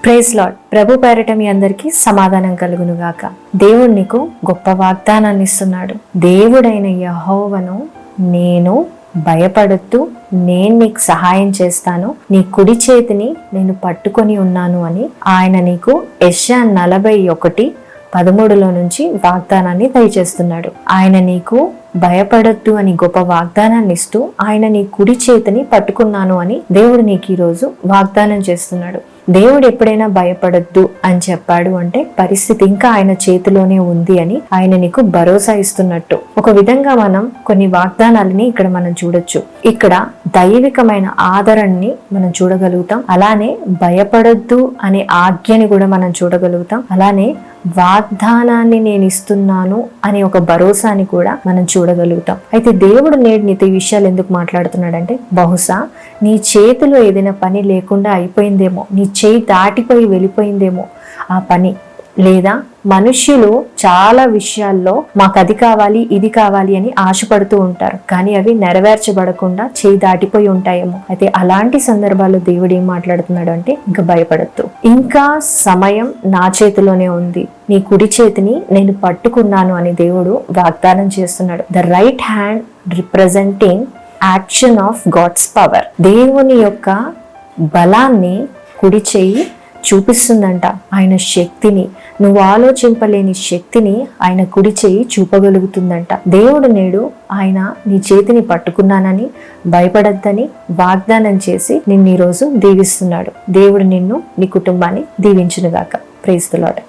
Praise lord. ప్రభు పేరిట మీ అందరికీ సమాధానం కలుగును గాక. దేవుడు నీకు గొప్ప వాగ్దానాన్ని ఇస్తున్నాడు. దేవుడైన యెహోవాను నేను భయపడుతూ నేను నీకు సహాయం చేస్తాను, నీ కుడి చేతిని నేను పట్టుకొని ఉన్నాను అని ఆయన నీకు యెషయా 41:13 నుంచి వాగ్దానాన్ని దయచేస్తున్నాడు. ఆయన నీకు భయపడొద్దు అని గొప్ప వాగ్దానాన్ని ఇస్తూ ఆయన నీ కుడి చేతిని పట్టుకున్నాను అని దేవుడు నీకు ఈరోజు వాగ్దానం చేస్తున్నాడు. దేవుడు ఎప్పుడైనా భయపడొద్దు అని చెప్పాడు అంటే పరిస్థితి ఇంకా ఆయన చేతిలోనే ఉంది అని ఆయన నీకు భరోసా ఇస్తున్నట్టు. ఒక విధంగా మనం కొన్ని వాగ్దానాలని ఇక్కడ మనం చూడొచ్చు. ఇక్కడ దైవికమైన ఆదరణని మనం చూడగలుగుతాం, అలానే భయపడొద్దు అనే ఆజ్ఞని కూడా మనం చూడగలుగుతాం, అలానే వాగ్దానాన్ని నేను ఇస్తున్నాను అనే ఒక భరోసాని కూడా మనం చూడగలుగుతాం. అయితే దేవుడు నేడు నీతో ఈ విషయాలు ఎందుకు మాట్లాడుతున్నాడంటే, బహుశా నీ చేతిలో ఏదైనా పని లేకుండా అయిపోయిందేమో, నీ చేయి దాటిపోయి వెళ్ళిపోయిందేమో ఆ పని, లేదా మనుష్యులు చాలా విషయాల్లో మాకు అది కావాలి ఇది కావాలి అని ఆశపడుతూ ఉంటారు, కానీ అవి నెరవేర్చబడకుండా చేయి దాటిపోయి ఉంటాయేమో. అయితే అలాంటి సందర్భాల్లో దేవుడు ఏం మాట్లాడుతున్నాడు అంటే, ఇంకా భయపడద్దు, ఇంకా సమయం నా చేతిలోనే ఉంది, నీ కుడి చేతిని నేను పట్టుకున్నాను అని దేవుడు వాగ్దానం చేస్తున్నాడు. The right hand representing action of God's power. దేవుని యొక్క బలాన్ని కుడి చేయి చూపిస్తుందంట, ఆయన శక్తిని, నువ్వు ఆలోచింపలేని శక్తిని ఆయన కుడి చేయి చూపగలుగుతుందంట. దేవుడు నేడు ఆయన నీ చేతిని పట్టుకున్నానని భయపడద్దని వాగ్దానం చేసి నిన్ను ఈరోజు దీవిస్తున్నాడు. దేవుడు నిన్ను నీ కుటుంబాన్ని దీవించునుగాక. Praise the lord.